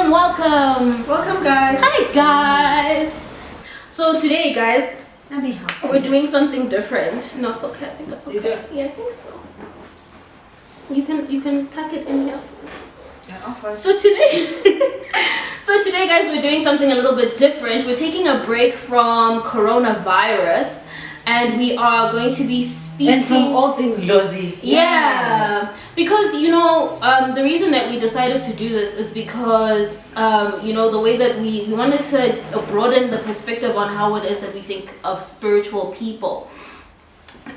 Welcome, guys. Hi, guys. So today, guys, we're doing something different. No, it's okay. Okay. Yeah, I think so. You can tuck it in here. Yeah, so today, guys, we're doing something a little bit different. We're taking a break from coronavirus, and we are going to be speaking. And from all things lousy. Yeah. Because, the reason that we decided to do this is because, the way that we wanted to broaden the perspective on how it is that we think of spiritual people.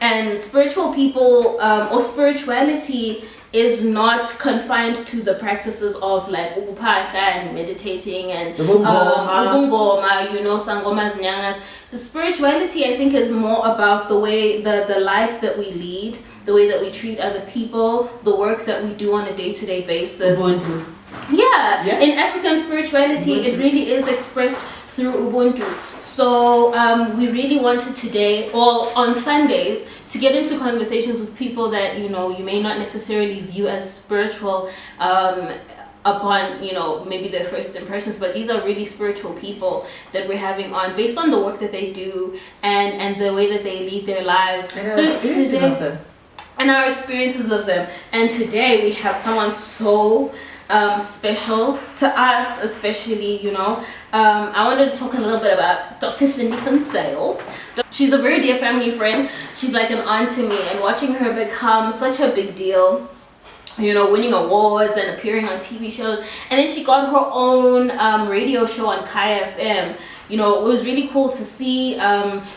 And spiritual people, or spirituality, is not confined to the practices of like ubuphahla and meditating and ubungoma, sangomas, nyangas. The spirituality, I think, is more about the way the life that we lead, the way that we treat other people, the work that we do on a day-to-day basis. Ubuntu. Yeah. In African spirituality, Ubuntu. It really is expressed through Ubuntu. So we really wanted today, or on Sundays, to get into conversations with people that you may not necessarily view as spiritual upon maybe their first impressions, but these are really spiritual people that we're having on based on the work that they do and the way that they lead their lives. And our experiences of them. And today we have someone so special to us, especially, I wanted to talk a little bit about Dr. Sindi. She's a very dear family friend. She's like an aunt to me, and watching her become such a big deal, winning awards and appearing on TV shows. And then she got her own radio show on Kaya FM. It was really cool to see,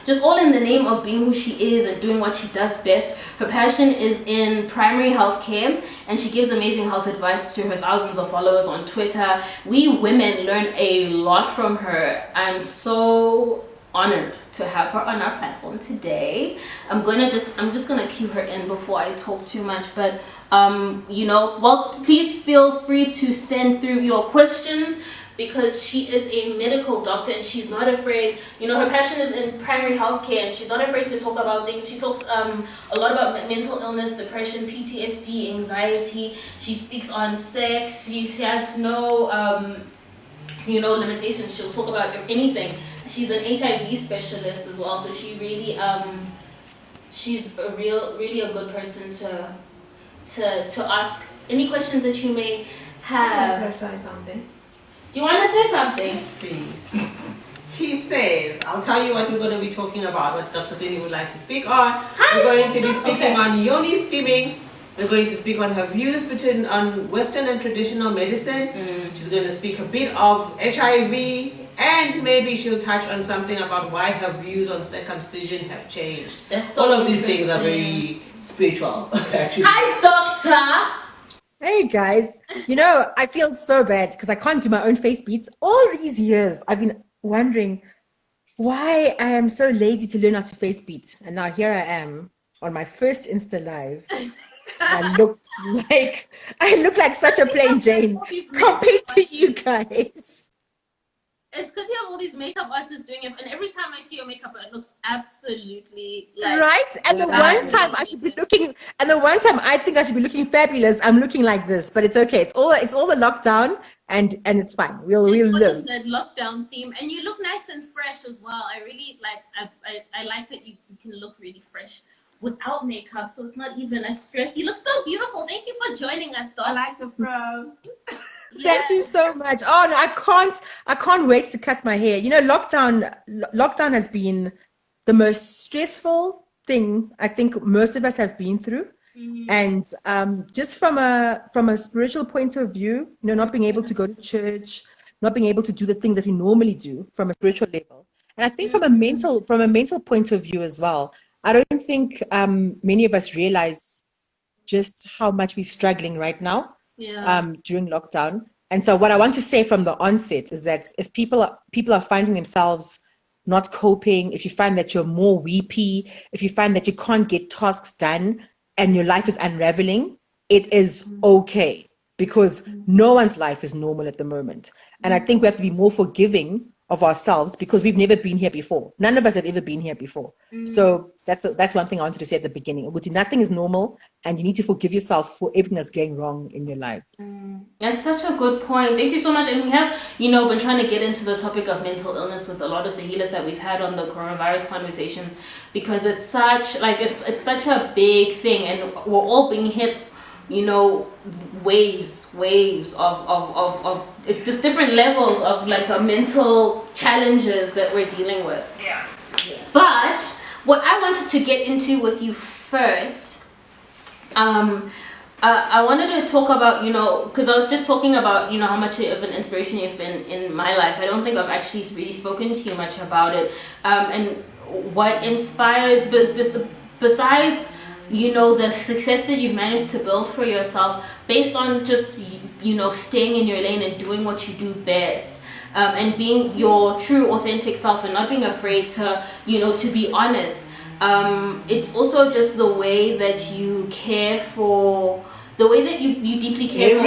just all in the name of being who she is and doing what she does best. Her passion is in primary health care, and she gives amazing health advice to her thousands of followers on Twitter. We women learn a lot from her. I'm so honored to have her on our platform today. I'm just gonna cue her in before I talk too much, but please feel free to send through your questions, because she is a medical doctor and she's not afraid. Her passion is in primary health care, and she's not afraid to talk about things. She talks a lot about mental illness, depression, PTSD, anxiety. She speaks on sex. She has no limitations. She'll talk about anything. She's an HIV specialist as well, so she really she's really a good person to ask any questions that you may have. Can I say something? Do you want to say something? Please. She says, I'll tell you what we're going to be talking about, what Dr. Sindi would like to speak on. We're going to be speaking on yoni steaming. We're going to speak on her views on Western and traditional medicine. She's going to speak a bit of HIV, and maybe she'll touch on something about why her views on circumcision have changed. That's so all of these things are very spiritual, actually. Hi, doctor! Hey guys, I feel so bad because I can't do my own face beats. All these years I've been wondering why I am so lazy to learn how to face beat, and now here I am on my first Insta Live. I look like such a plain Jane compared to you guys. It's because you have all these makeup artists doing it, and every time I see your makeup, it looks absolutely like right. And the one time I should be looking, and the one time I think I should be looking fabulous, I'm looking like this. But it's okay. It's all the lockdown, and it's fine. We'll live. That lockdown theme, and you look nice and fresh as well. I really like. I like that you can look really fresh without makeup, so it's not even a stress. You look so beautiful. Thank you for joining us, Doc. I like the fro. Thank you so much. Oh no, I can't wait to cut my hair. Lockdown has been the most stressful thing I think most of us have been through. And just from a spiritual point of view, not being able to go to church, not being able to do the things that we normally do from a spiritual level. And I think from a mental point of view as well, I don't think many of us realize just how much we're struggling right now. During lockdown. And so what I want to say from the onset is that if people are finding themselves not coping, if you find that you're more weepy, if you find that you can't get tasks done and your life is unraveling, it is okay, because no one's life is normal at the moment. And I think we have to be more forgiving of ourselves because we've never been here before. None of us have ever been here before. So that's one thing I wanted to say at the beginning. Nothing is normal, and you need to forgive yourself for everything that's going wrong in your life. That's such a good point. Thank you so much. And we have, been trying to get into the topic of mental illness with a lot of the healers that we've had on the coronavirus conversations, because it's such it's such a big thing, and we're all being hit, waves of just different levels of mental challenges that we're dealing with. Yeah. But what I wanted to get into with you first, I wanted to talk about, because I was just talking about, how much of an inspiration you've been in my life. I don't think I've actually really spoken to you much about it. And what inspires, besides, the success that you've managed to build for yourself based on just, staying in your lane and doing what you do best. And being your true, authentic self and not being afraid to, to be honest. It's also just the way that you care for, the way that you deeply care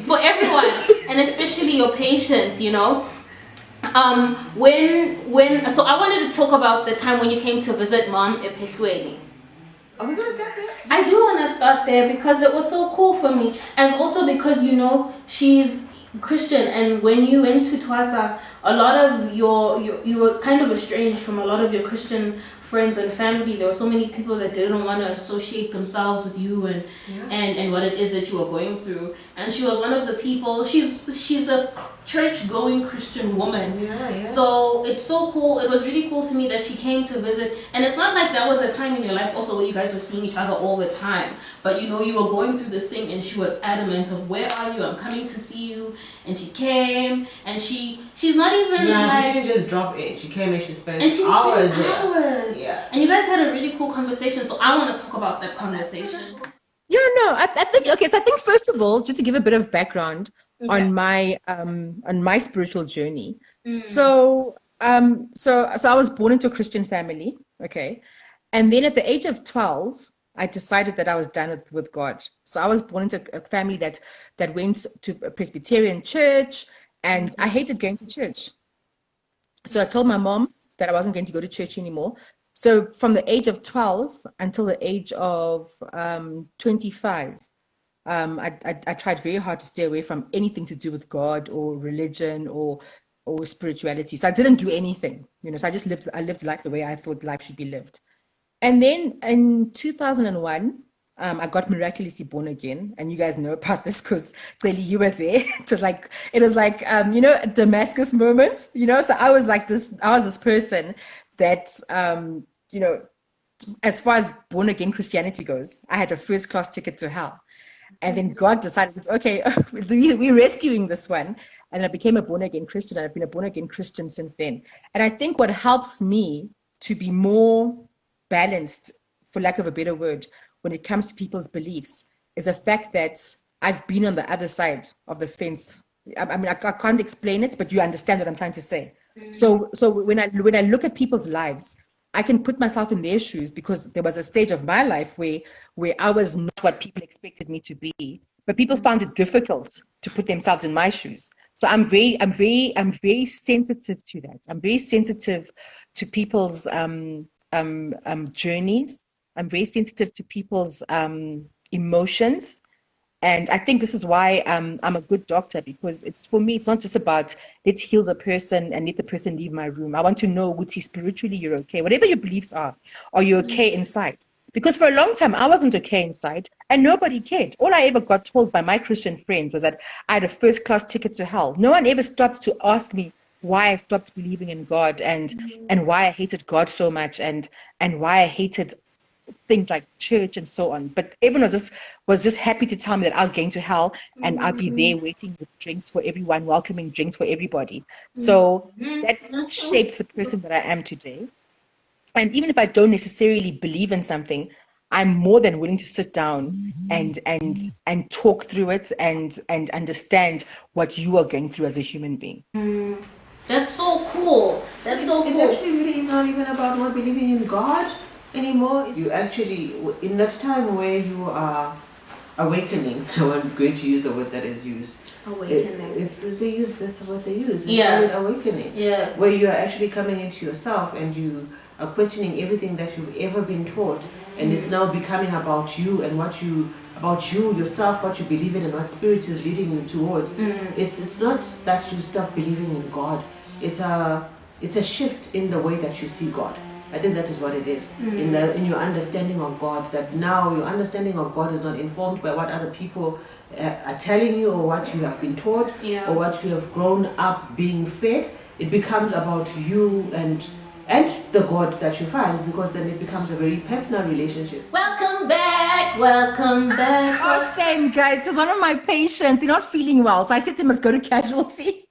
for everyone, and especially your patients, So I wanted to talk about the time when you came to visit Mom Epehlweni. Are we gonna start there? I do want to start there because it was so cool for me, and also because she's Christian, and when you went to Twasa, a lot of you were kind of estranged from a lot of your Christian friends and family. There were so many people that didn't want to associate themselves with you and what it is that you were going through. And she was one of the people. She's a church-going Christian woman. Yeah. So it's so cool. It was really cool to me that she came to visit. And it's not like that was a time in your life also where you guys were seeing each other all the time. But you were going through this thing, and she was adamant of, where are you? I'm coming to see you. And she came, and she's not even she didn't just drop in. She came and she spent hours there. Yeah. And you guys had a really cool conversation, so I want to talk about that conversation. Yeah, no, I think okay. So I think first of all, just to give a bit of background on my spiritual journey. So I was born into a Christian family, okay, and then at the age of 12, I decided that I was done with God. So I was born into a family that went to a Presbyterian church, and I hated going to church. So I told my mom that I wasn't going to go to church anymore. So from the age of 12 until the age of 25, I tried very hard to stay away from anything to do with God or religion or spirituality. So I didn't do anything, so I lived life the way I thought life should be lived. And then in 2001, I got miraculously born again, and you guys know about this because clearly you were there. It was like a Damascus moment, So I was this person that as far as born again Christianity goes, I had a first class ticket to hell, and then God decided, okay, we're rescuing this one, and I became a born again Christian. I've been a born again Christian since then, and I think what helps me to be more balanced, for lack of a better word, when it comes to people's beliefs, is the fact that I've been on the other side of the fence. I mean, I can't explain it, but you understand what I'm trying to say. So when I look at people's lives, I can put myself in their shoes, because there was a stage of my life where I was not what people expected me to be, but people found it difficult to put themselves in my shoes. So I'm very sensitive to that. I'm very sensitive to people's journeys. I'm very sensitive to people's emotions. And I think this is why I'm a good doctor, because for me, it's not just about let's heal the person and let the person leave my room. I want to know, Wuti, spiritually you're okay. Whatever your beliefs are you okay inside? Because for a long time, I wasn't okay inside, and nobody cared. All I ever got told by my Christian friends was that I had a first class ticket to hell. No one ever stopped to ask me why I stopped believing in God, and why I hated God so much, and why I hated things like church and so on. But everyone was just happy to tell me that I was going to hell, and I'd be there waiting with drinks for everyone, welcoming drinks for everybody. So that shaped the person that I am today. And even if I don't necessarily believe in something, I'm more than willing to sit down and talk through it and understand what you are going through as a human being. That's so cool. That's so cool. It actually really is not even about not believing in God anymore. You actually, in that time where you are awakening, I'm going to use the word that is used, Awakening. That's what they use. It's Yeah. called awakening. Yeah. Where you are actually coming into yourself and you are questioning everything that you've ever been taught, and it's now becoming about you and about you yourself, what you believe in and what spirit is leading you towards. It's not that you stop believing in God. It's a shift in the way that you see God. I think that is what it is. In your understanding of God, that now your understanding of God is not informed by what other people are telling you or what you have been taught or what you have grown up being fed. It becomes about you and the God that you find, because then it becomes a very personal relationship. Welcome back. Welcome back. Oh, shame, guys. This is one of my patients. They're not feeling well, so I said they must go to casualty.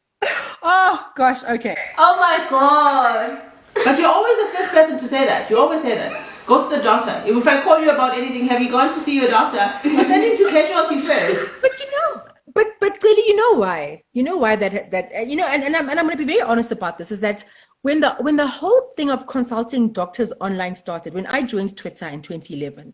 Oh, gosh. Okay. Oh my God. But you're always the first person to say that. You always say that. Go to the doctor. If I call you about anything, have you gone to see your doctor? Or send him to casualty first. But clearly, you know why. You know why that you know, and I'm going to be very honest about this. Is that when the whole thing of consulting doctors online started, when I joined Twitter in 2011,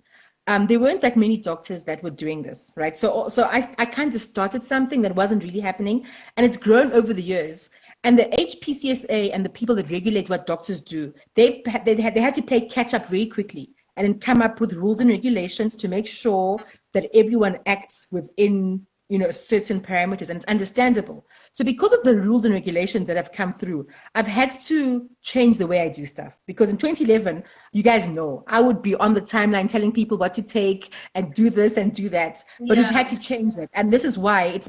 there weren't that many doctors that were doing this, right? So I kind of started something that wasn't really happening, and it's grown over the years. And the HPCSA and the people that regulate what doctors do, they had to play catch up very quickly and then come up with rules and regulations to make sure that everyone acts within, you know, certain parameters, and it's understandable. So because of the rules and regulations that have come through, I've had to change the way I do stuff. Because in 2011, you guys know, I would be on the timeline telling people what to take and do this and do that. But we've had to change that. And this is why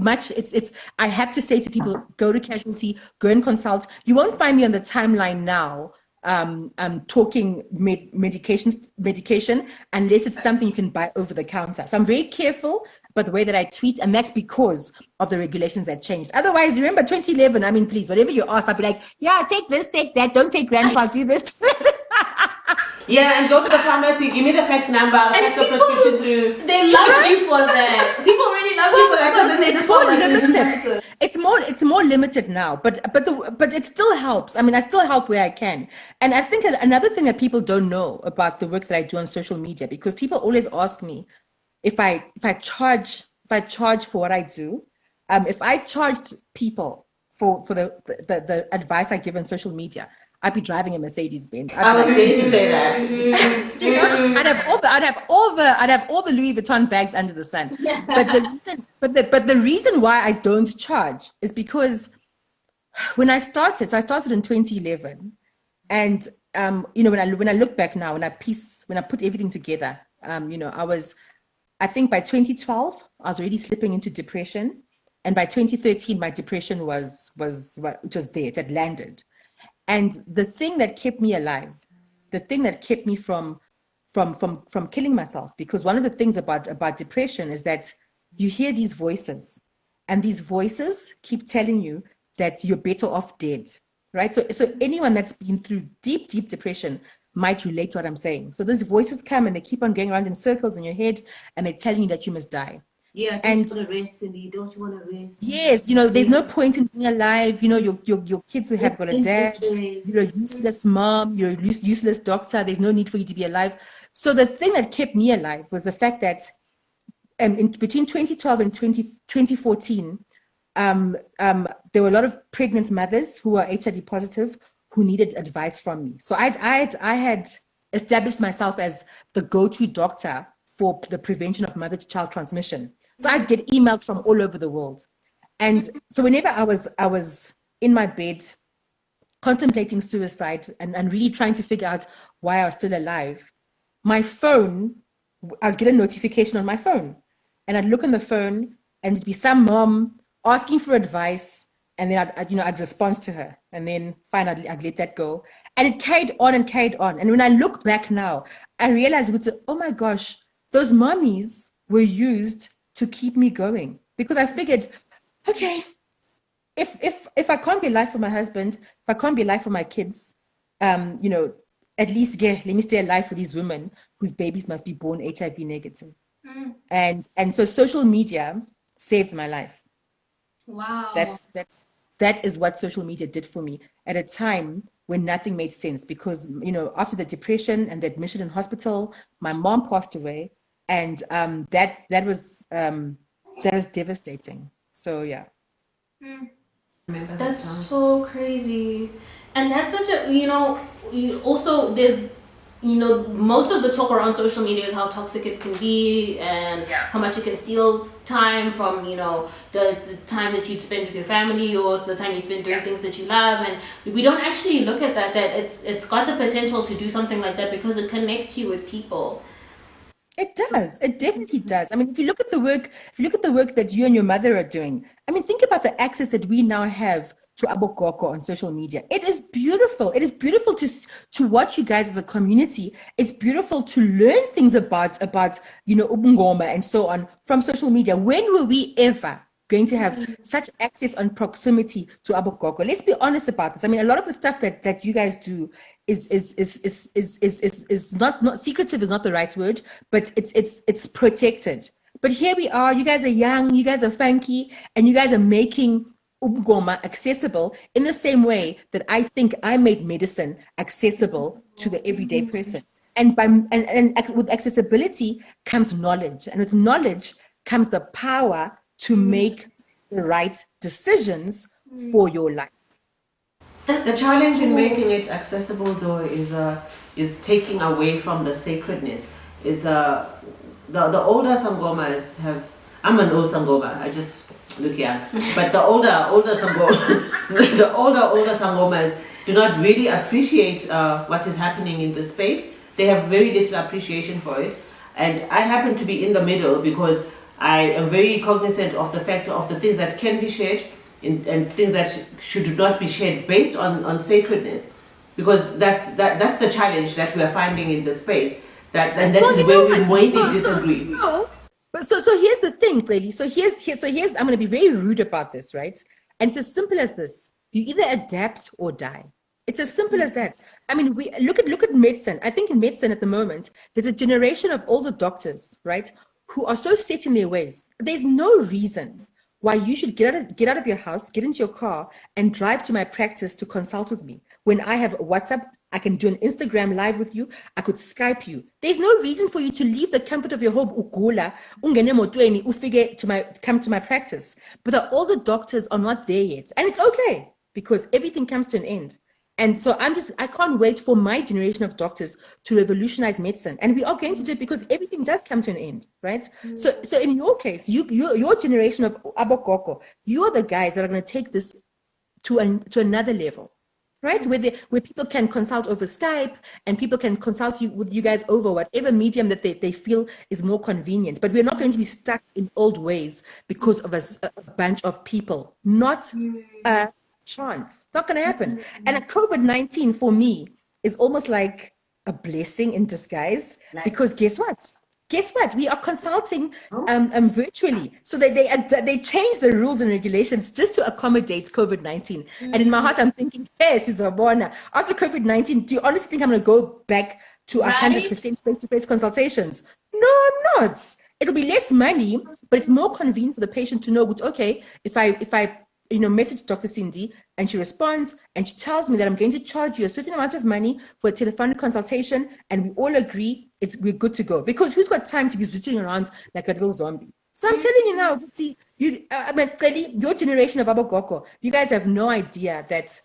I have to say to people, go to casualty, go and consult. You won't find me on the timeline now talking medication unless it's something you can buy over the counter. So I'm very careful about the way that I tweet, and that's because of the regulations that changed. Otherwise, remember 2011, I mean, please, whatever you ask, I'll be like, yeah, take this, take that, don't take grandpa, do this. Yeah, and go to the pharmacy, give me the fax number, I'll fax the prescription through. They love you for that. People really love you for that, because then they just more want limited. It's more limited now, but it still helps. I mean, I still help where I can. And I think another thing that people don't know about the work that I do on social media, because people always ask me if I charge for what I do, if I charged people for the advice I give on social media, I'd be driving a Mercedes Benz. I was going to say that. I'd have all the Louis Vuitton bags under the sun. But the reason why I don't charge is because when I started in 2011, and you know, when I look back now, when I put everything together, you know, I think by 2012 I was already slipping into depression, and by 2013 my depression was there. It had landed. And the thing that kept me alive, the thing that kept me from killing myself, because one of the things about depression is that you hear these voices, and these voices keep telling you that you're better off dead, right? So anyone that's been through deep depression might relate to what I'm saying. So these voices come and they keep on going around in circles in your head, and they're telling you that you must die. Yeah, don't you want to rest, Cindy? Don't you want to rest? Yes, you know, there's no point in being alive. You know, your kids have got a dad. You're a useless mom. You're a useless doctor. There's no need for you to be alive. So the thing that kept me alive was the fact that between 2012 and 2014, there were a lot of pregnant mothers who were HIV positive who needed advice from me. So I had established myself as the go-to doctor for the prevention of mother-to-child transmission. So I'd get emails from all over the world. And so whenever I was in my bed contemplating suicide and really trying to figure out why I was still alive, my phone, I'd get a notification on my phone. And I'd look on the phone and it'd be some mom asking for advice. And then I'd respond to her. And then finally I'd let that go. And it carried on and carried on. And when I look back now, I realized, oh my gosh, those mommies were used to keep me going, because I figured, okay, if I can't be alive for my husband, if I can't be alive for my kids, you know, at least let me stay alive for these women whose babies must be born HIV negative. And so social media saved my life. Wow. That is what social media did for me at a time when nothing made sense, because, you know, after the depression and the admission in hospital, my mom passed away. And that was devastating. So yeah. Remember that That's song? so crazy. And that's such a, also there's, most of the talk around social media is how toxic it can be and how much it can steal time from, the time that you'd spend with your family or the time you spend doing things that you love. And we don't actually look at that it's got the potential to do something like that because it connects you with people. It does. It definitely does. I mean, if you look at the work that you and your mother are doing, I mean, think about the access that we now have to Abokoko on social media. It is beautiful. It is beautiful to watch you guys as a community. It's beautiful to learn things about Ubungoma and so on from social media. When were we ever going to have such access and proximity to Abokoko? Let's be honest about this. I mean, a lot of the stuff that you guys do is not secretive is not the right word, but it's protected. But here we are, you guys are young, you guys are funky, and you guys are making Ubgoma accessible in the same way that I think I made medicine accessible to the everyday person. And with accessibility comes knowledge, and with knowledge comes the power to make the right decisions for your life. The challenge in making it accessible, though, is taking away from the sacredness. The older sangomas have. I'm an old sangoma. I just look young, but the older sangoma, the older sangomas do not really appreciate what is happening in the space. They have very little appreciation for it, and I happen to be in the middle because I am very cognizant of the fact of the things that can be shared and things that should not be shared based on sacredness, because that's the challenge that we are finding in the space. That is where we might disagree. So here's the thing, Celi. So here's I'm going to be very rude about this, right? And it's as simple as this: you either adapt or die. It's as simple as that. I mean, we look at medicine. I think in medicine at the moment, there's a generation of older doctors, right, who are so set in their ways. There's no reason why you should get out of your house, get into your car, and drive to my practice to consult with me. When I have WhatsApp, I can do an Instagram live with you. I could Skype you. There's no reason for you to leave the comfort of your home, come to my practice. But the older doctors are not there yet, and it's okay because everything comes to an end. And so I can't wait for my generation of doctors to revolutionize medicine. And we are going to do it because everything does come to an end, right? So in your case, your generation of Abokoko, you are the guys that are going to take this to another level, right? Where people can consult over Skype and people can consult with you guys over whatever medium that they feel is more convenient. But we're not going to be stuck in old ways because of a bunch of people, not chance. It's not going to happen. And a COVID-19 for me is almost like a blessing in disguise, because guess what? We are consulting virtually. So they changed the rules and regulations just to accommodate COVID-19. And in my heart, I'm thinking, yes, Isabona, after COVID-19, do you honestly think I'm going to go back to 100% face-to-face consultations? No, I'm not. It'll be less money, but it's more convenient for the patient to know, which, okay, if I message Dr. Sindi and she responds and she tells me that I'm going to charge you a certain amount of money for a telephonic consultation, and we all agree we're good to go, because who's got time to be zooting around like a little zombie? So I'm telling you now, your generation of Abogoko, you guys have no idea that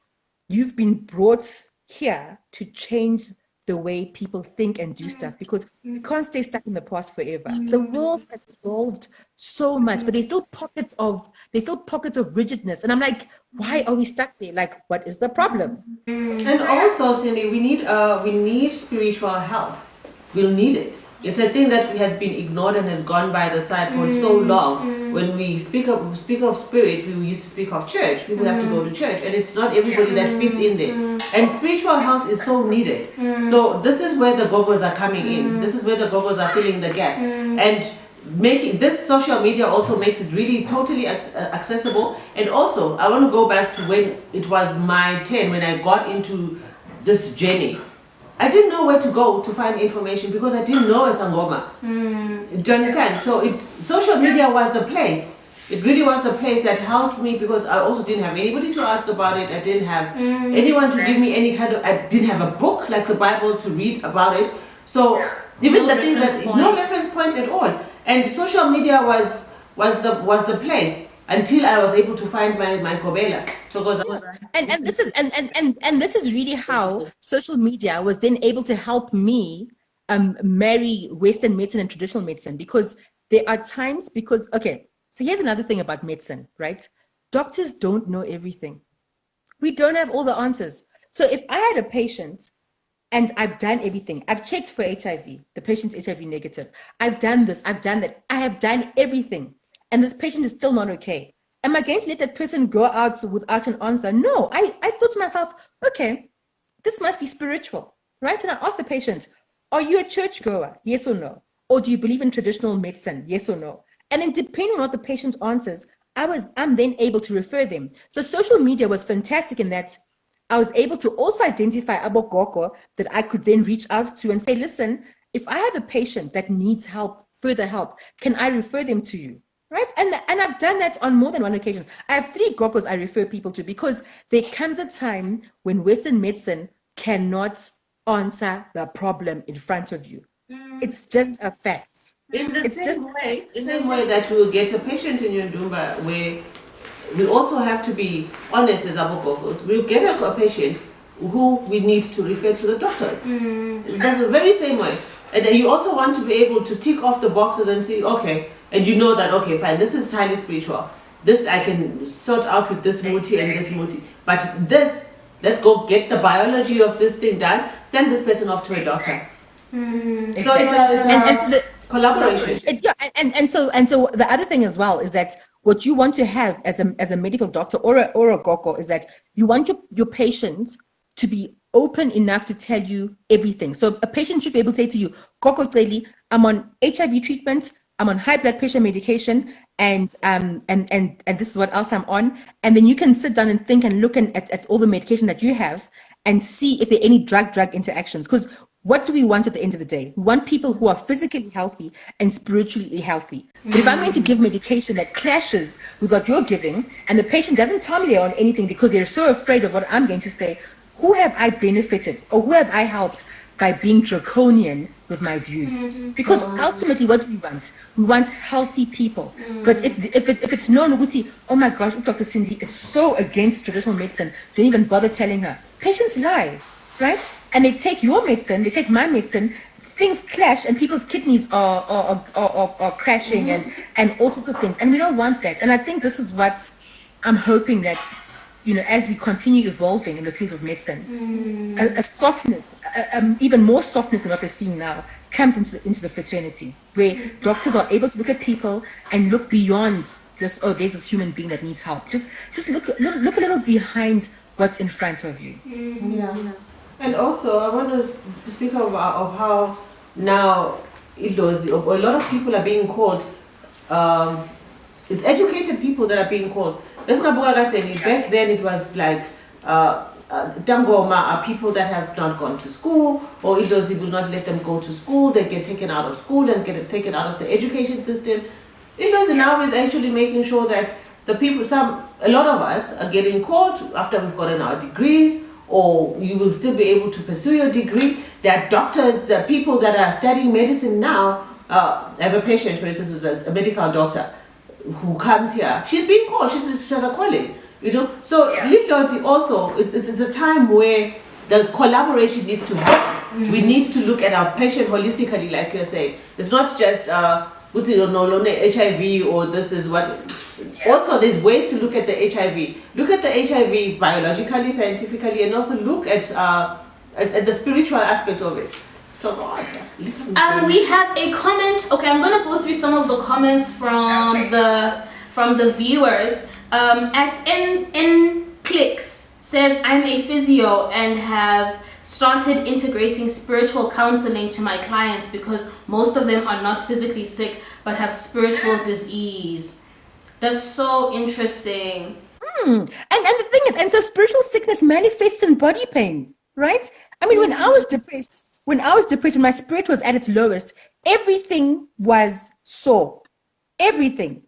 you've been brought here to change the way people think and do stuff, because we can't stay stuck in the past forever. The world has evolved so much, but there's still pockets of rigidness. And I'm like, why are we stuck there? Like, what is the problem? And also, Cindy, we need spiritual health. We'll need it. It's a thing that has been ignored and has gone by the side for so long. When we speak of spirit, we used to speak of church. People have to go to church, and it's not everybody that fits in there. And spiritual health is so needed. So this is where the gogos are coming in. This is where the gogos are filling the gap. And making this social media also makes it really totally accessible. And also, I want to go back to when it was my turn, when I got into this journey. I didn't know where to go to find information because I didn't know a Sangoma. Do you understand? So social media was the place. It really was the place that helped me, because I also didn't have anybody to ask about it. I didn't have anyone to give me any kind of, I didn't have a book like the Bible to read about it. So even no reference point at all. And social media was the place. until I was able to find my Kobela. And this is and this is really how social media was then able to help me marry Western medicine and traditional medicine, because there are times, because okay, so here's another thing about medicine, right? Doctors don't know everything. We don't have all the answers. So if I had a patient and I've done everything, I've checked for HIV, the patient's HIV negative, I've done this, I've done that, I have done everything, and this patient is still not okay, am I going to let that person go out without an answer? No, I thought to myself, okay, this must be spiritual, right? And I asked the patient, are you a churchgoer? Yes or no? Or do you believe in traditional medicine? Yes or no? And then depending on what the patient answers, I'm then able to refer them. So social media was fantastic in that I was able to also identify abogoko that I could then reach out to and say, listen, if I have a patient that needs help, further help, can I refer them to you? Right? And I've done that on more than one occasion. I have 3 gokos I refer people to, because there comes a time when Western medicine cannot answer the problem in front of you. It's just a fact. In the same way that we will get a patient in your Dumba where we also have to be honest as Abogokos. We'll get a patient who we need to refer to the doctors. That's the very same way. And then you also want to be able to tick off the boxes and see, okay, and you know that, okay, fine, this is highly spiritual. This I can sort out with this muti and this muti. But this, let's go get the biology of this thing done, send this person off to a doctor. Exactly. So it's the collaboration. And so the other thing as well is that what you want to have as a medical doctor or a goko is that you want your patient to be open enough to tell you everything. So a patient should be able to say to you, Goko Tleli, I'm on HIV treatment, I'm on high blood pressure medication, and this is what else I'm on. And then you can sit down and think and look at all the medication that you have and see if there are any drug interactions. Because what do we want at the end of the day? We want people who are physically healthy and spiritually healthy. But if I'm going to give medication that clashes with what you're giving, and the patient doesn't tell me they're on anything because they're so afraid of what I'm going to say, who have I benefited or who have I helped by being draconian with my views? Because ultimately what do we want? We want healthy people. But if it's known, we see, oh my gosh, Dr. Sindi is so against traditional medicine, don't even bother telling her. Patients lie, right? And they take your medicine, they take my medicine, things clash and people's kidneys are crashing and all sorts of things. And we don't want that. And I think this is what I'm hoping that, you know, as we continue evolving in the field of medicine, a softness, even more softness than what we're seeing now, comes into the fraternity, where doctors are able to look at people and look beyond just, oh, there's this human being that needs help. Just look a little behind what's in front of you. Yeah. And also, I want to speak of how now a lot of people are being called, it's educated people that are being called. Back then it was like Dangoma are people that have not gone to school, or Ilozi will not let them go to school, they get taken out of school and get taken out of the education system. Ilozi now is actually making sure that the people, a lot of us are getting caught after we've gotten our degrees, or you will still be able to pursue your degree. There are doctors, there are people that are studying medicine now. I have a patient, for instance, who's a medical doctor who comes here. She's being called, she has a calling, you know. So also, it's a time where the collaboration needs to happen. We need to look at our patient holistically, like you're saying. It's not just HIV or this is what. Also, there's ways to look at the HIV. Look at the HIV biologically, scientifically, and also look at the spiritual aspect of it. We have a comment. Okay, I'm gonna go through some of the comments from the viewers. At in clicks says, I'm a physio and have started integrating spiritual counseling to my clients because most of them are not physically sick but have spiritual disease. That's so interesting. And the thing is, and so spiritual sickness manifests in body pain, right? I mean, when I was depressed, when my spirit was at its lowest, everything was sore. Everything.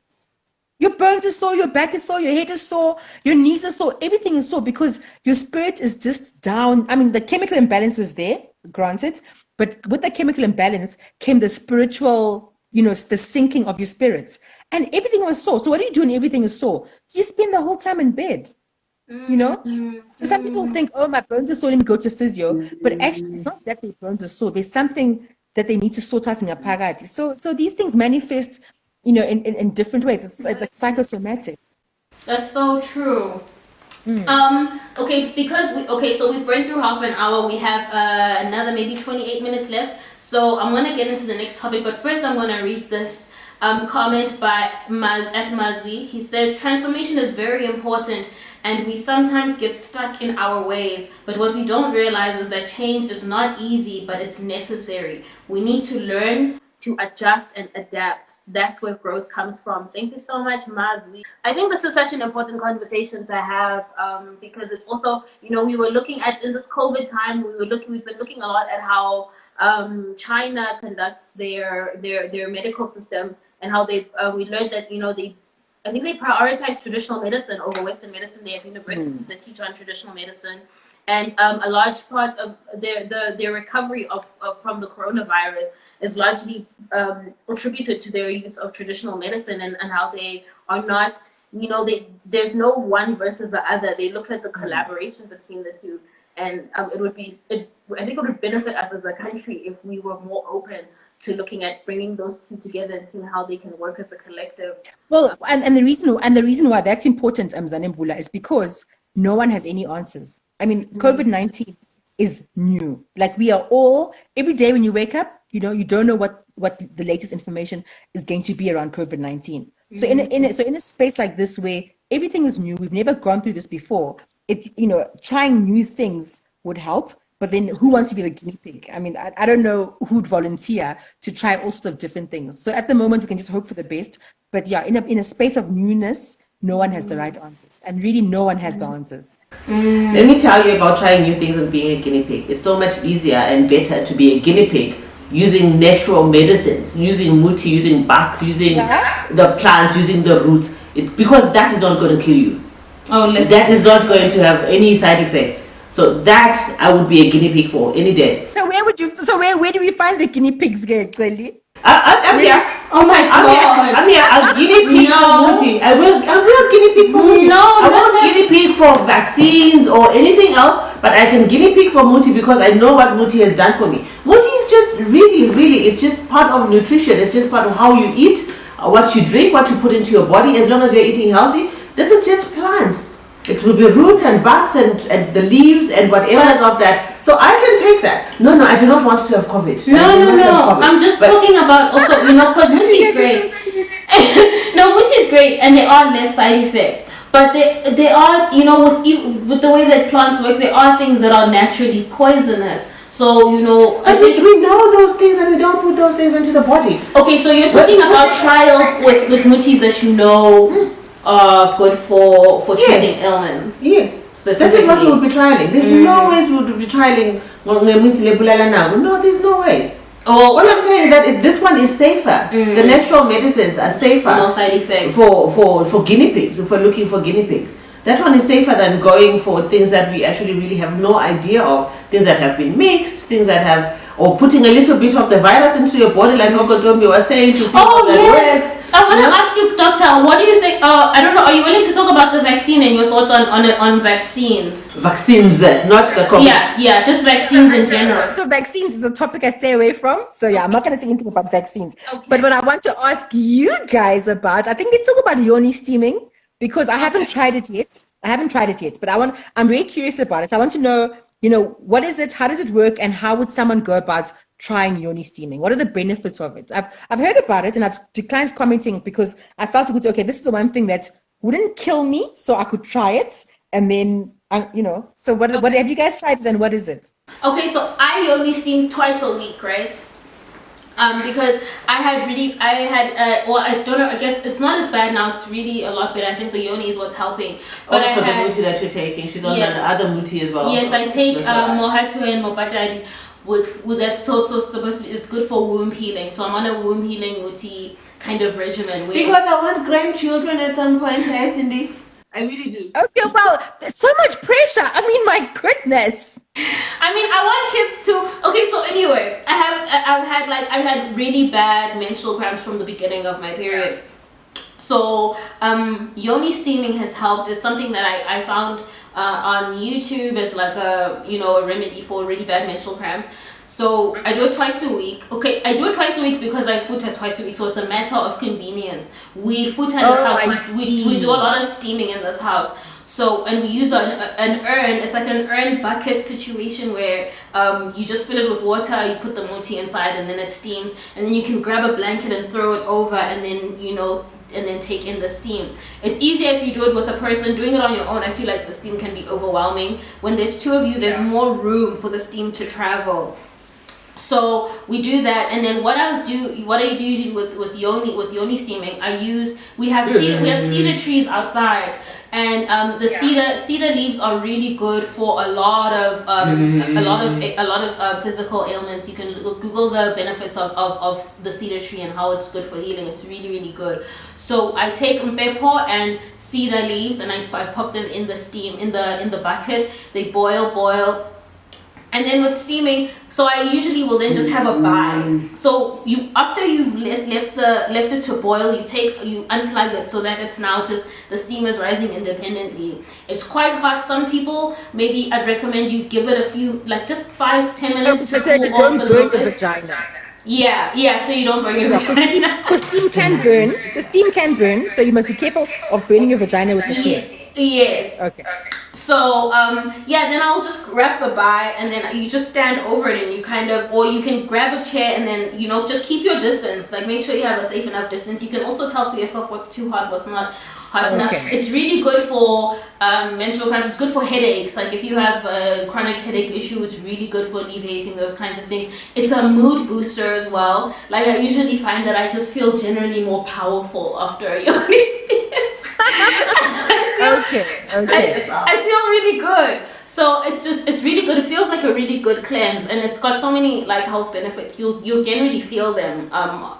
Your bones are sore, your back is sore, your head is sore, your knees are sore, everything is sore because your spirit is just down. I mean, the chemical imbalance was there, granted, but with the chemical imbalance came the spiritual, the sinking of your spirits. And everything was sore. So what do you do when everything is sore? You spend the whole time in bed. So some people think, oh, my bones are sore, let me go to physio. But actually, it's not that their bones are sore. There's something that they need to sort out in a parati. So these things manifest, in different ways. It's like psychosomatic. That's so true. Okay, so we've burned through half an hour. We have another maybe 28 minutes left. So I'm gonna get into the next topic, but first I'm gonna read this comment by at Mazwi. He says, transformation is very important and we sometimes get stuck in our ways, but what we don't realize is that change is not easy, but it's necessary. We need to learn to adjust and adapt. That's where growth comes from. Thank you so much, Mazwi. I think this is such an important conversation to have because it's also, we were looking at, in this COVID time, we've been looking a lot at how China conducts their medical system and how we learned that, I think they prioritize traditional medicine over Western medicine. They have universities that teach on traditional medicine. And a large part of their recovery from the coronavirus is largely attributed to their use of traditional medicine and how they are not, there's no one versus the other. They look at the collaboration between the two. And I think it would benefit us as a country if we were more open to looking at bringing those two together and seeing how they can work as a collective. Well, and the reason why that's important, Mzane, is because no one has any answers. I mean, COVID-19 is new. Like, we are all, every day when you wake up, you don't know what the latest information is going to be around COVID-19. So in a space like this where everything is new, we've never gone through this before, trying new things would help. But then who wants to be the guinea pig? I mean, I don't know who'd volunteer to try all sorts of different things. So at the moment, we can just hope for the best. But yeah, in a space of newness, no one has the right answers. And really, no one has the answers. Let me tell you about trying new things and being a guinea pig. It's so much easier and better to be a guinea pig using natural medicines, using muti, using barks, using the plants, using the roots. Because that is not going to kill you. That is not going to have any side effects. So that I would be a guinea pig for any day. So where do we find the guinea pigs, Clearly? I'm here. Oh my God! I'm here. I'll guinea pig for Muti. I will guinea pig for Muti. I won't guinea pig for vaccines or anything else, but I can guinea pig for Muti because I know what Muti has done for me. Muti is just really, it's just part of nutrition. It's just part of how you eat, what you drink, what you put into your body. As long as you're eating healthy, this is just plants. It will be roots and barks and the leaves and whatever is of that. So I can take that. No, I do not want to have COVID. No. I'm just talking about also, because Muti is great. No, Muti is great and there are less side effects. But they are, with the way that plants work, there are things that are naturally poisonous. So, I think we know those things and we don't put those things into the body. Okay, so you're talking about trials with Mutis that good for treating ailments. Yes. Specifically. That is what we would be trialing. There's no ways we would be trialing. No, there's no ways. All I'm saying is that this one is safer. The natural medicines are safer. No side effects. For guinea pigs, if we're looking for guinea pigs. That one is safer than going for things that we actually really have no idea of. Things that have been mixed, things that have, or putting a little bit of the virus into your body, like Okotombi was saying, to see how that works. I want to ask you, Doctor, what do you think? I don't know. Are you willing to talk about the vaccine and your thoughts on vaccines? Vaccines, not the COVID. Yeah, just vaccines in general. So vaccines is a topic I stay away from. So yeah, I'm not going to say anything about vaccines. Okay. But what I want to ask you guys about, I think let's talk about yoni steaming because I haven't tried it yet. But I'm very curious about it. So I want to know, what is it? How does it work? And how would someone go about trying yoni steaming? What are the benefits of it? I've heard about it and I've declined commenting because I felt okay, this is the one thing that wouldn't kill me, so I could try it. And then, so what have you guys tried then? What is it? Okay, so I yoni steam twice a week, right? Because I don't know, I guess it's not as bad now, it's really a lot better. I think the yoni is what's helping. But also the muti that you're taking, she's on the other muti as well. Yes, I take mohatu and mopatari. With that's also supposed to be, it's good for womb healing. So I'm on a womb healing muti kind of regimen. Because I want grandchildren at some point, hey Cindy? I really do. Okay, well, there's so much pressure. I mean, my goodness. I mean, I want kids to. Okay, so anyway, I had really bad menstrual cramps from the beginning of my period. So yoni steaming has helped. It's something that I found on YouTube as like a remedy for really bad menstrual cramps. So I do it twice a week. Okay, I do it twice a week because I food test twice a week. So it's a matter of convenience. We food test this house. We do a lot of steaming in this house. So, and we use an urn. It's like an urn bucket situation where you just fill it with water, you put the moti inside, and then it steams. And then you can grab a blanket and throw it over, and then and then take in the steam. It's easier if you do it with a person. Doing it on your own, I feel like the steam can be overwhelming. When there's two of you, there's more room for the steam to travel. So we do that, and then what I do usually with yoni steaming, we have cedar trees outside, and the cedar leaves are really good for a lot of physical ailments. You can Google the benefits of the cedar tree and how it's good for healing. It's really, really good. So I take mpepo and cedar leaves, and I pop them in the steam in the bucket. They boil. And then with steaming, so I usually will then just have a bye. So after you've left it to boil, you unplug it so that it's now just the steam is rising independently. It's quite hot. Some people, maybe I'd recommend you give it a few, like just 5-10 minutes to cool off a little bit. Vagina. Yeah, so you don't burn your vagina. Because steam can burn. So steam can burn. So you must be careful of burning your vagina with the steam. Yes. Okay. So then I'll just grab the bye, and then you just stand over it, and you or you can grab a chair, and then just keep your distance. Like, make sure you have a safe enough distance. You can also tell for yourself what's too hot, what's not hot enough. It's really good for menstrual cramps. It's good for headaches. Like if you have a chronic headache issue, it's really good for alleviating those kinds of things. It's a mood booster as well. Like I usually find that I just feel generally more powerful after a yoni steam. I feel really good. So it's really good. It feels like a really good cleanse, and it's got so many like health benefits. You'll generally feel them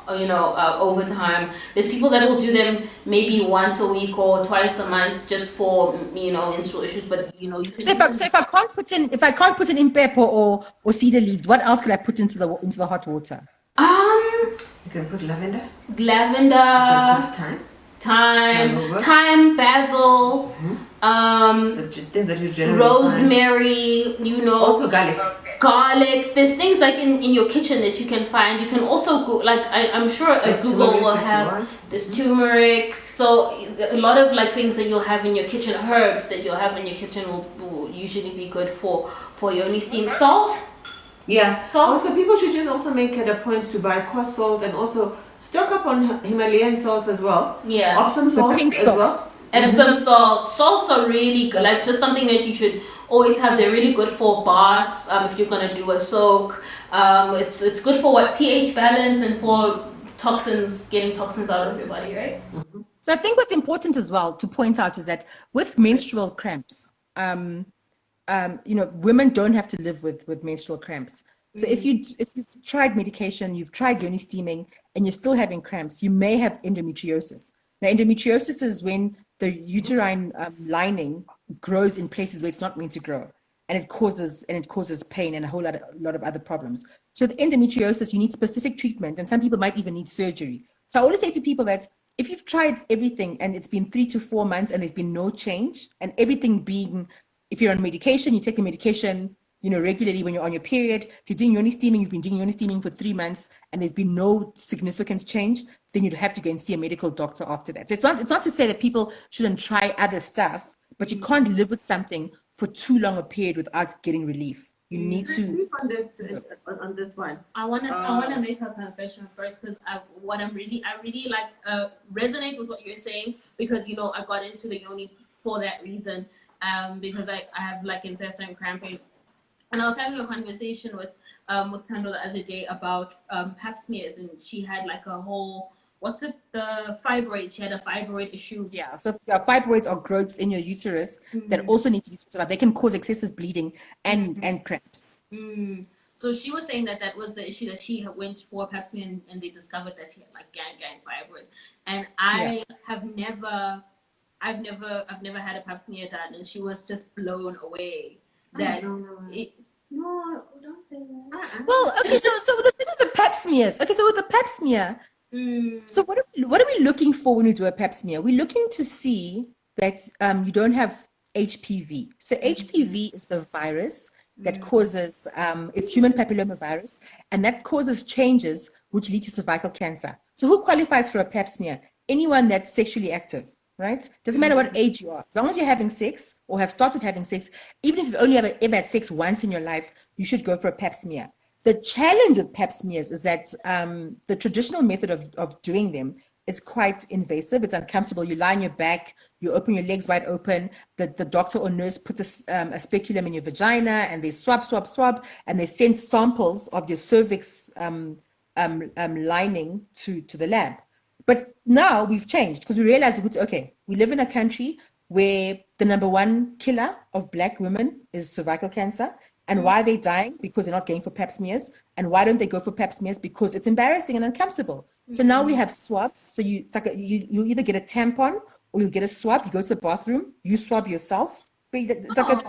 over time. There's people that will do them maybe once a week or twice a month just for menstrual issues. But you can So if I can't put in impepo or cedar leaves, what else could I put into the hot water? You can put lavender. You can put thyme, basil, the things that you generally rosemary, also garlic. There's things like in your kitchen that you can find. You can also go, like I'm sure Google will have this turmeric. So a lot of like things that you'll have in your kitchen, herbs that you'll have in your kitchen will usually be good for yoni steam. Salt. Yeah. Salt. Also, people should just also make it a point to buy coarse salt and also stock up on Himalayan salt as well. Yeah. Epsom salt as well. Epsom salt. Salts are really good. Like just something that you should always have. They're really good for baths. If you're gonna do a soak, it's good for pH balance and for getting toxins out of your body, right? Mm-hmm. So I think what's important as well to point out is that with menstrual cramps, women don't have to live with menstrual cramps. So if you've tried medication, you've tried yoni steaming, and you're still having cramps, you may have endometriosis. Now, endometriosis is when the uterine lining grows in places where it's not meant to grow, and it causes pain and a whole lot of other problems. So with endometriosis, you need specific treatment, and some people might even need surgery. So I always say to people that if you've tried everything and it's been 3 to 4 months and there's been no change, and everything being, if you're on medication, you take the medication regularly when you're on your period. If you're doing yoni steaming, you've been doing yoni steaming for 3 months and there's been no significant change, then you'd have to go and see a medical doctor after that. So it's not to say that people shouldn't try other stuff, but you can't live with something for too long a period without getting relief. You need to on this one. I wanna make a confession first, because I really like resonate with what you're saying, because I got into the yoni for that reason, because I have like incessant cramping. And I was having a conversation with Tando the other day about pap smears, and she had like a whole, the fibroids. She had a fibroid issue. Yeah, so fibroids are growths in your uterus that also need to be sorted out. They can cause excessive bleeding and cramps. So she was saying that was the issue, that she went for pap smear and they discovered that she had like gang fibroids. And I have never I've never had a pap smear done, and she was just blown away that it. No, don't say that. Well, okay, so with the thing with the pap smears. Okay, so with the pap smear, so what are we looking for when we do a pap smear? We're looking to see that you don't have HPV. So HPV is the virus that causes it's human papilloma virus, and that causes changes which lead to cervical cancer. So who qualifies for a pap smear? Anyone that's sexually active, right? Doesn't matter what age you are. As long as you're having sex or have started having sex, even if you've only ever had sex once in your life, you should go for a pap smear. The challenge with pap smears is that the traditional method of doing them is quite invasive. It's uncomfortable. You lie on your back, you open your legs wide open. The doctor or nurse puts a speculum in your vagina, and they swab, and they send samples of your cervix lining to the lab. But now we've changed because we realize, okay, we live in a country where the number one killer of Black women is cervical cancer. And why are they dying? Because they're not going for pap smears. And why don't they go for pap smears? Because it's embarrassing and uncomfortable. So now we have swabs. So you either get a tampon or you get a swab. You go to the bathroom, you swab yourself. It's like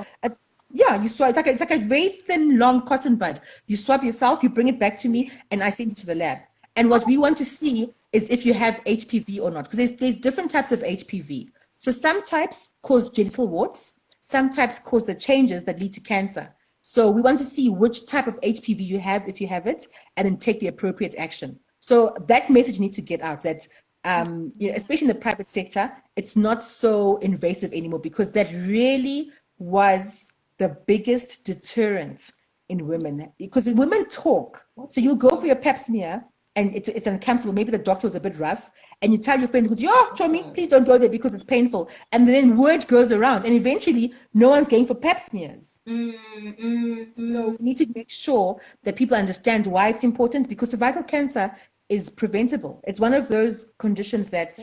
you swab. It's like a very thin, long cotton bud. You swab yourself, you bring it back to me, and I send it to the lab. And what we want to see is if you have HPV or not, because there's different types of HPV. So some types cause genital warts, some types cause the changes that lead to cancer. So we want to see which type of HPV you have, if you have it, and then take the appropriate action. So that message needs to get out that, especially in the private sector, it's not so invasive anymore, because that really was the biggest deterrent in women. Because women talk. So you'll go for your pap smear, and it's uncomfortable. Maybe the doctor was a bit rough, and you tell your friend, "Oh, Chomi, please don't go there because it's painful." And then word goes around, and eventually no one's going for pap smears. So we need to make sure that people understand why it's important, because cervical cancer is preventable. It's one of those conditions that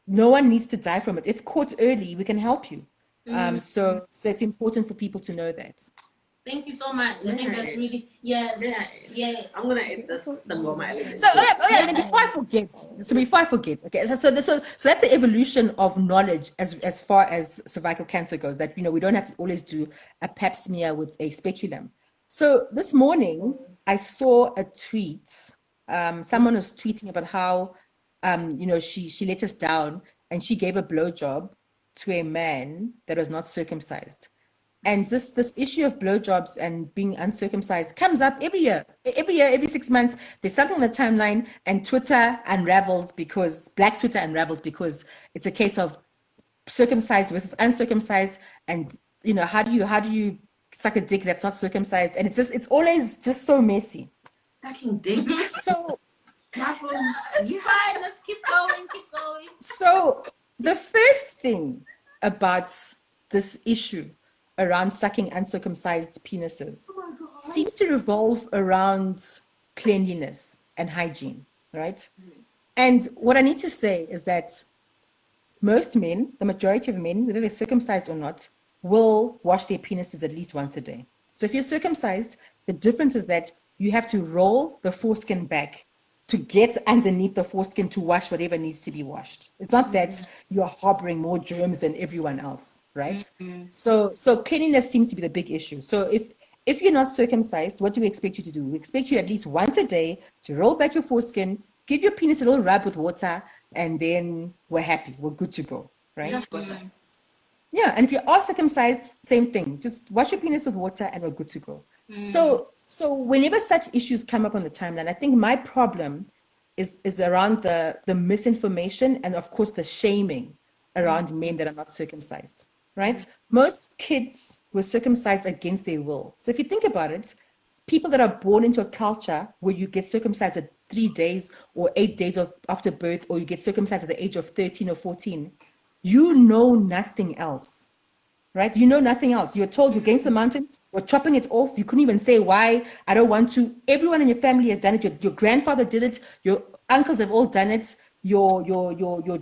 no one needs to die from it. If caught early, we can help you. So it's important for people to know that. Thank you so much. I think that's really I'm gonna edit this. The So and before I forget, okay. So that's the evolution of knowledge as far as cervical cancer goes. That we don't have to always do a pap smear with a speculum. So this morning I saw a tweet. Someone was tweeting about how she let us down, and she gave a blowjob to a man that was not circumcised. And this issue of blowjobs and being uncircumcised comes up every year, every 6 months. There's something on the timeline, and Black Twitter unravels because it's a case of circumcised versus uncircumcised, and how do you suck a dick that's not circumcised? And it's always just so messy. Sucking dick. So it's fine. Let's keep going. So the first thing about this issue around sucking uncircumcised penises seems to revolve around cleanliness and hygiene, right? And what I need to say is that most men, the majority of men, whether they're circumcised or not, will wash their penises at least once a day. So if you're circumcised, the difference is that you have to roll the foreskin back to get underneath the foreskin to wash whatever needs to be washed. It's not that you're harboring more germs than everyone else, right? So cleanliness seems to be the big issue. So if you're not circumcised, what do we expect you to do? We expect you at least once a day to roll back your foreskin, give your penis a little rub with water, and then we're happy. We're good to go, right? Yeah, and if you are circumcised, same thing. Just wash your penis with water and we're good to go. So whenever such issues come up on the timeline, I think my problem is around the misinformation and, of course, the shaming around men that are not circumcised, right? Most kids were circumcised against their will. So if you think about it, people that are born into a culture where you get circumcised at 3 days or 8 days after birth, or you get circumcised at the age of 13 or 14, you know nothing else. Right? You know nothing else. You're told you're going to the mountain, we're chopping it off. You couldn't even say why. I don't want to. Everyone in your family has done it. Your grandfather did it. Your uncles have all done it. Your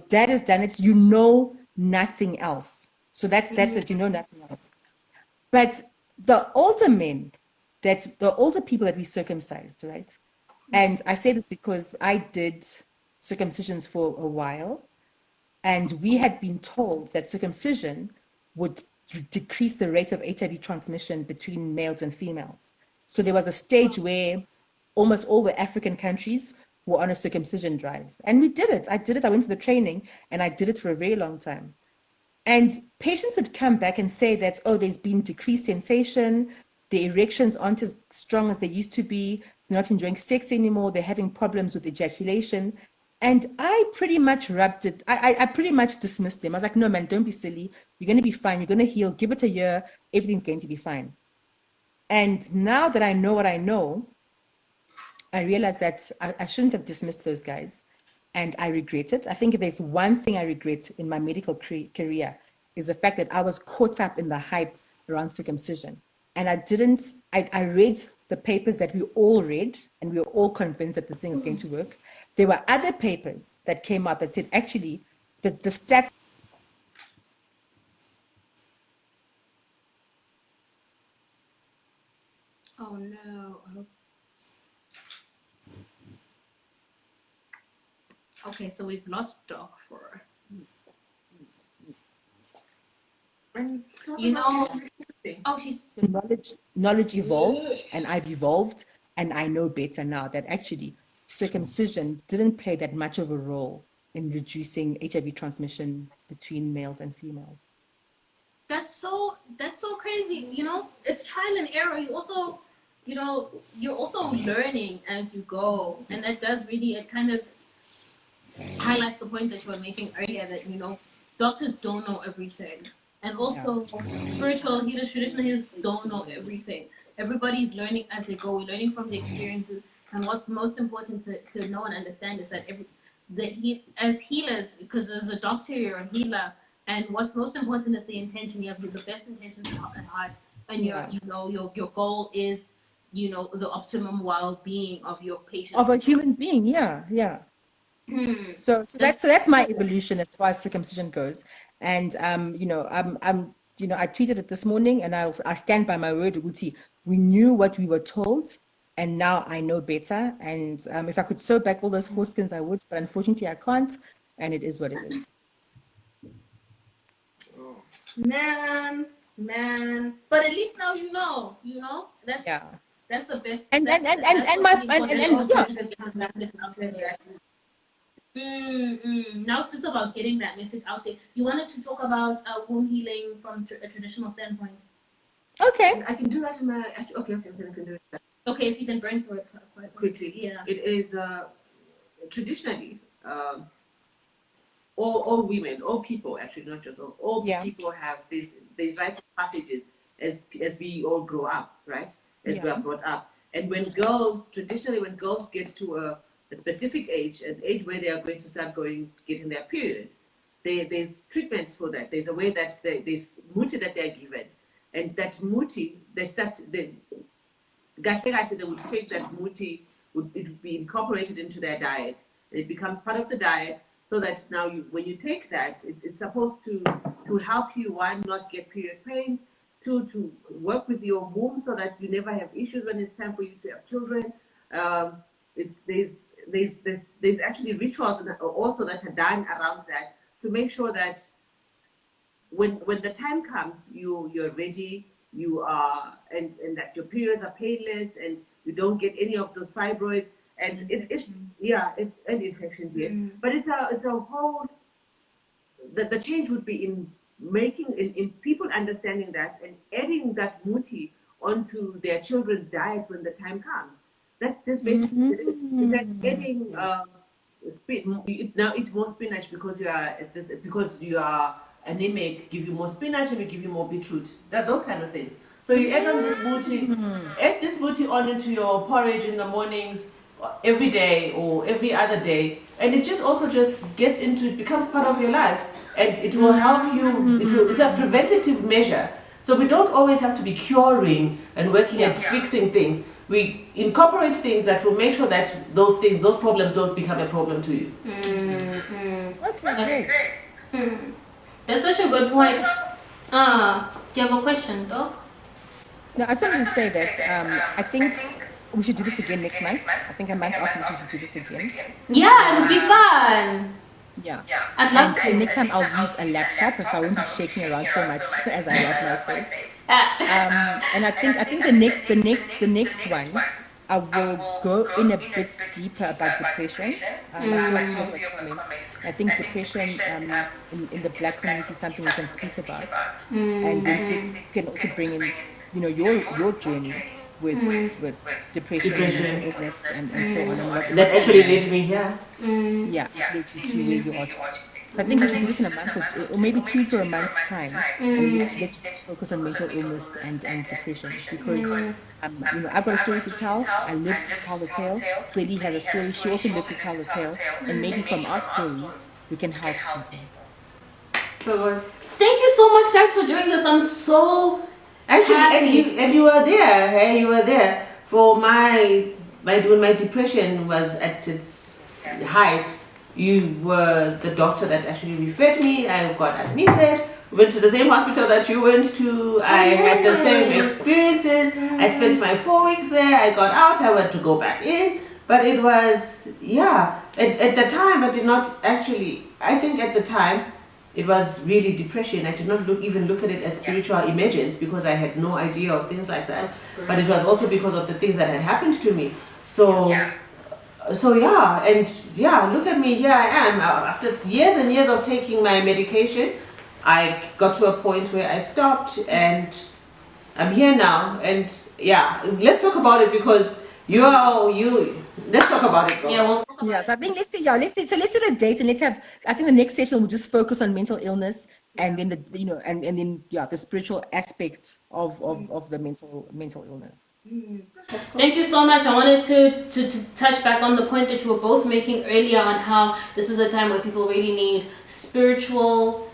dad has done it. You know nothing else. So that's it. You know nothing else. But the older people that we circumcised, right? And I say this because I did circumcisions for a while. And we had been told that circumcision would decrease the rate of HIV transmission between males and females. So there was a stage where almost all the African countries were on a circumcision drive. And we did it. I did it. I went for the training and I did it for a very long time. And patients would come back and say that, oh, there's been decreased sensation, the erections aren't as strong as they used to be, they're not enjoying sex anymore, they're having problems with ejaculation. And I pretty much rubbed it, I pretty much dismissed them. I was like, no, man, don't be silly. You're going to be fine. You're going to heal. Give it a year. Everything's going to be fine. And now that I know what I know, I realized that I shouldn't have dismissed those guys. And I regret it. I think if there's one thing I regret in my medical career is the fact that I was caught up in the hype around circumcision. And I read the papers that we all read, and we were all convinced that this thing is going to work. There were other papers that came out that said actually that the stats. Oh no. Okay, so we've lost Doc for. You know, oh, she's Knowledge evolves, and I've evolved, and I know better now that actually circumcision didn't play that much of a role in reducing HIV transmission between males and females. That's so crazy. You know, it's trial and error. You also, you're also learning as you go, and that does really, it kind of highlights the point that you were making earlier, that doctors don't know everything, and also spiritual healers, traditional healers don't know everything. Everybody's learning as they go. We're learning from the experiences, and what's most important to know and understand is that as healers, because there's a doctor, you're a healer, and what's most important is the intention. You have the best intentions at heart, and your goal is the optimum well-being of your patient, of a human being. Yeah. So that's my evolution as far as circumcision goes. And I tweeted it this morning, and I stand by my word, Uguti. We knew what we were told, and now I know better. And if I could sew back all those foreskins, I would, but unfortunately I can't, and it is what it is. Man, but at least now that's the best. And now it's just about getting that message out there. You wanted to talk about womb healing from a traditional standpoint. Okay. I can do that in my. Okay, I can do it. Okay, if you can bring through it quite quickly. Yeah. It is traditionally. All women, all people, actually, not just all people have these rites of passages as we all grow up, right? As we are brought up. And when girls get to a specific age, an age where they are going to start getting their periods, there's treatments for that. There's a way that there's muti that they're given. And that muti, they would take that muti, it would be incorporated into their diet. It becomes part of the diet. So that now when you take that, it's supposed to help you, one, not get period pains, two, to work with your womb so that you never have issues when it's time for you to have children. There's actually rituals also that are done around that to make sure that when the time comes, you're ready, you are, and that your periods are painless, and you don't get any of those fibroids. And and infections, yes. But it's a whole. The change would be in people understanding that and adding that muti onto their children's diet when the time comes. That's just basically it's like adding now eat more spinach because you are anemic. Give you more spinach and we give you more beetroot. Those kind of things. So you add on this muti, add this muti on into your porridge in the mornings, every day or every other day, and it becomes part of your life, and it will help you. It's a preventative measure, so we don't always have to be curing and working at fixing things. We incorporate things that will make sure that those problems don't become a problem to you. Okay, great. That's such a good point. Do you have a question, Doc? No, I just wanted to say that I think we should do this again next month. I think a month after this we should do this again. Yeah, it'll be fun. Yeah. I'd love And to. next time I'll use a laptop, so I won't be shaking around so much as I rub my face. And I think the next one, I will go in a bit deeper about depression. I saw a few of your comments. I think depression in the Black community is something we can speak about, and then you can also bring in, your journey with depression and mental illness and so on, and That actually led me here. yeah, it leads you to where you are today. So I think we should do this in a month or maybe 2 to a month's time, and let's focus on mental illness and depression, because I've got a story to tell. I live to tell the tale. Lily has a story. She also lives to tell the tale, and maybe from our stories we can help people. So it was Thank you so much, guys, for doing this. I'm so actually, happy. and you were there. Hey, you were there for my when my depression was at its height. You were the doctor that actually referred me. I got admitted. Went to the same hospital that you went to. I had the same experiences. I spent my 4 weeks there. I got out. I went to go back in. But it was, yeah. At the time, I did not actually. I think at the time, it was really depression. I did not even look at it as spiritual emergence, because I had no idea of things like that. But it was also because of the things that had happened to me. So yeah, and yeah, look at me, here I am. After years and years of taking my medication, I got to a point where I stopped, and I'm here now. And yeah, let's talk about it, because let's talk about it, girl. Yeah, we'll talk about Yes, I think let's see. So let's set a date, and let's have. I think the next session will just focus on mental illness, and then and then the spiritual aspects of the mental illness. Thank you so much. I wanted to touch back on the point that you were both making earlier on how this is a time where people really need spiritual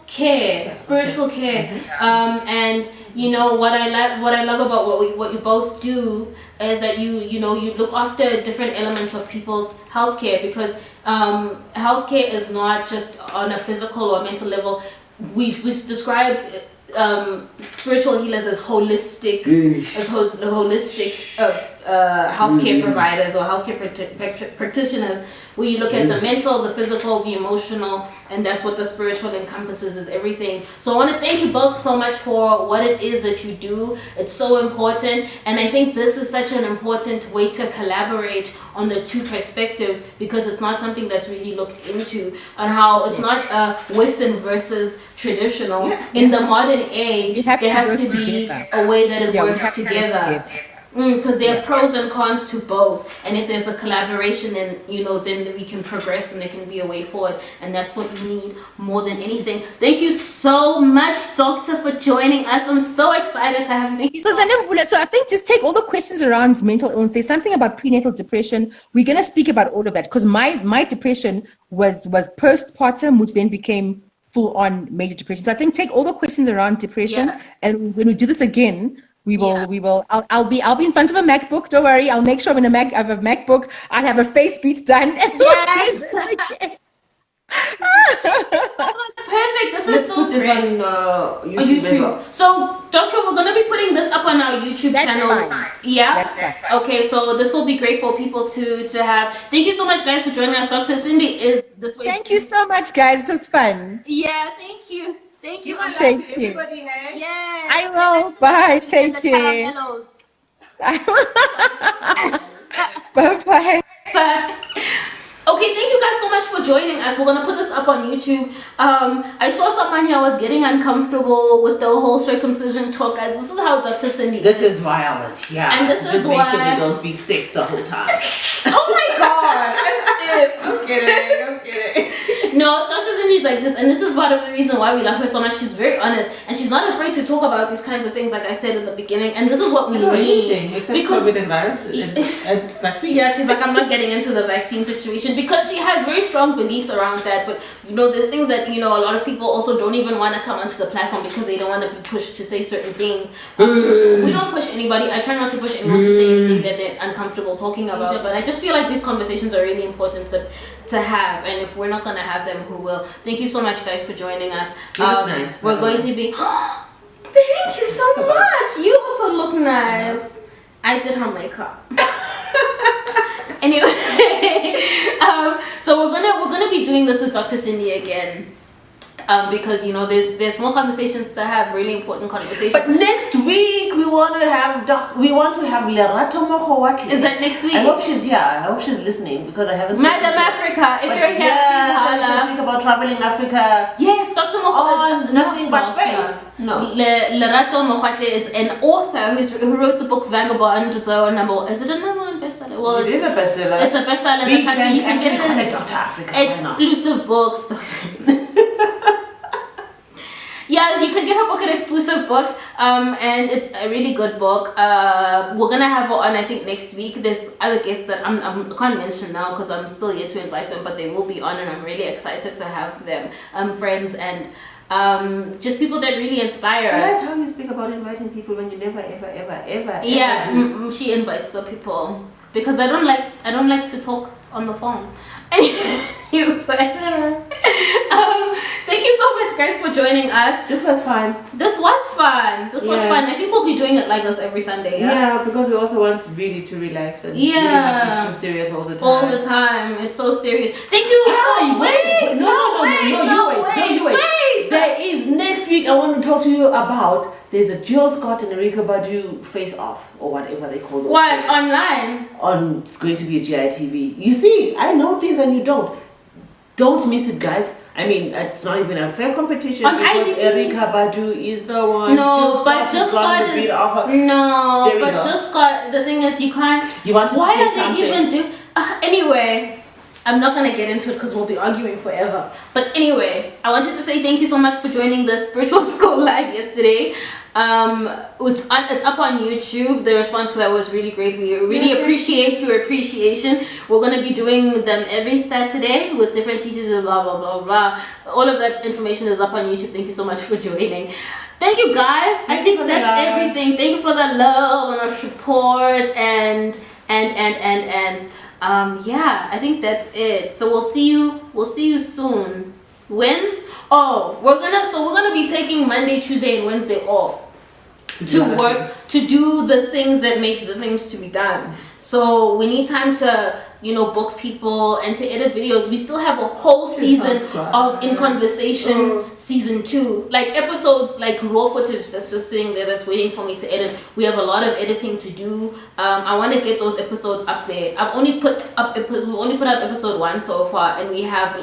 care, and what I love about what you both do is that you look after different elements of people's healthcare, because healthcare is not just on a physical or mental level. We describe spiritual healers as holistic, healthcare providers or healthcare practitioners, where you look at the mental, the physical, the emotional, and that's what the spiritual encompasses, is everything. So I want to thank you both so much for what it is that you do. It's so important, and I think this is such an important way to collaborate on the two perspectives, because it's not something that's really looked into, on how it's not Western versus traditional. In the modern age, there has to be a way that it works together. Because there are pros and cons to both, and if there's a collaboration, then then we can progress and there can be a way forward, and that's what we need more than anything. Thank you so much, Doctor, for joining us. I'm so excited to have you. So I think just take all the questions around mental illness. There's something about prenatal depression. We're gonna speak about all of that, because my depression was postpartum, which then became full-on major depression. So I think take all the questions around depression, and when we do this again, we will. I'll be in front of a MacBook. Don't worry. I'll make sure I have a MacBook. I'll have a face beat done. And we'll do this again. Perfect. This is so put this great. on YouTube. As well. So, Doctor, we're gonna be putting this up on our YouTube channel. Fine. Yeah. That's fine. Okay. So this will be great for people to have. Thank you so much, guys, for joining us. Dr. Sindi is this way. Thank you so much, guys. It was fun. Yeah. Thank you. Thank you. Thank you. Everybody, hey? Yes. I will. Bye. Take The care. caramellos. Bye. Okay, thank you guys so much for joining us. We're gonna put this up on YouTube. I saw someone here was getting uncomfortable with the whole circumcision talk, guys. This is how Dr. Sindi This is why I was here. And this Just is make why- sure we don't speak sex the whole time. Oh my god! I'm kidding. No, Dr. Cindy's like this, and this is part of the reason why we love her so much. She's very honest, and she's not afraid to talk about these kinds of things, like I said in the beginning. And this is what we need. Anything except Because COVID and virus and vaccines. yeah, she's like, I'm not getting into the vaccine situation, because she has very strong beliefs around that. But there's things that a lot of people also don't even want to come onto the platform because they don't want to be pushed to say certain things. We don't push anybody. I try not to push anyone to say anything that they're uncomfortable talking about. But I just feel like these conversations are really important to have, and if we're not gonna have them, who will? Thank you so much, guys, for joining us. You look nice. We're going to be. Thank you so much. You also look nice. I did her makeup. Anyway, so So we're gonna be doing this with Dr. Sindi again. Because you know there's more conversations to have, really important conversations. But next week we want to have Lerato Mohowatle. Is that next week? I hope she's here. I hope she's listening because I haven't. Madam Africa, if you're here, please we holla. speak about traveling Africa. Yes, Dr. Mohowatle. Nothing but faith. No. Lerato Mohowatle is an author who wrote the book Vagabond. It's a number. Is it a number one bestseller? Well, It is a bestseller. It's a bestseller in the country. You can get it in Dr. Africa. Why not? exclusive books. Yeah, you can get her book at Exclusive Books, and it's a really good book. We're gonna have her on, I think, next week. There's other guests that I can't mention now because I'm still yet to invite them, but they will be on, and I'm really excited to have them, friends and just people that really inspire us. I like how you speak about inviting people when you never, ever. Yeah, do. she invites the people because I don't like to talk on the phone. Thank you so much, guys, for joining us. This was fun. This was fun. I think we'll be doing it like this every Sunday. Yeah, because we also want really to relax and really not be so serious all the time. All the time. It's so serious. Thank you. Hey, wait. No, you wait. There is next week. I want to talk to you about. There's a Jill Scott and Erika Badu face off or whatever they call those. What, online? It's going to be a GITV. You see, I know things and you don't. Don't miss it, guys. I mean, it's not even a fair competition On because IGTV? Erika Badu is the one. No, but Just Scott is no, There we but go. Just Scott. The thing is, you can't. You want to Why say are they something? even do? Anyway. I'm not gonna get into it because we'll be arguing forever. But anyway, I wanted to say thank you so much for joining the Spiritual School Live yesterday. It's up on YouTube. The response to that was really great. We really appreciate your appreciation. We're gonna be doing them every Saturday with different teachers and blah blah blah blah. All of that information is up on YouTube. Thank you so much for joining. Thank you, guys. I think that's everything. Thank you for the love and the support and yeah, I think that's it. So we'll see you soon. When? Oh, we're gonna be taking Monday, Tuesday, and Wednesday off to work, to do the things that make the things to be done. So we need time to, book people and to edit videos. We still have a whole season of In Conversation season 2, like episodes, like raw footage that's just sitting there that's waiting for me to edit. We have a lot of editing to do. I want to get those episodes up there. We've only put up episode 1 so far, and we have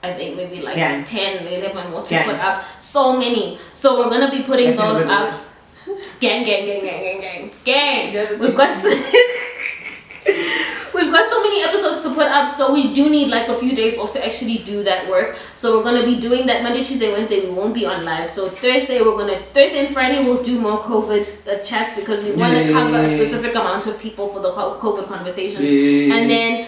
I think maybe 10, 11 more to put up. So many. So we're gonna be putting those up. Gang. We've got so many episodes to put up, so we do need a few days off to actually do that work. So we're gonna be doing that Monday, Tuesday, Wednesday. We won't be on live. So Thursday and Friday we'll do more COVID chats because we want to cover a specific amount of people for the COVID conversations. And then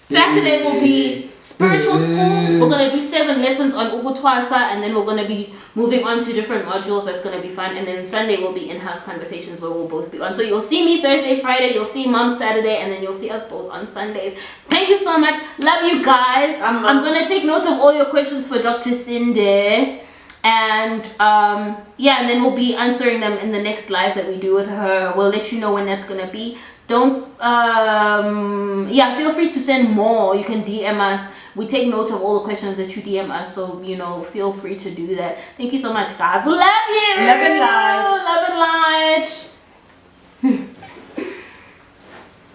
Saturday will be spiritual school. We're gonna do 7 lessons on Ubutwasa, and then we're gonna be moving on to different modules. That's gonna be fun. And then Sunday will be in-house conversations where we'll both be on. So you'll see me Thursday, Friday. You'll see Mom Saturday, and then you'll see us both on Sundays. Thank you so much. Love you guys. I'm gonna take note of all your questions for Dr. Sindi. And and then we'll be answering them in the next live that we do with her. We'll let you know when that's gonna be. Don't feel free to send more. You can DM us. We take note of all the questions that you DM us, so feel free to do that. Thank you so much, guys. Love you. Love and light. Love and light.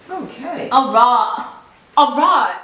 Okay. All right.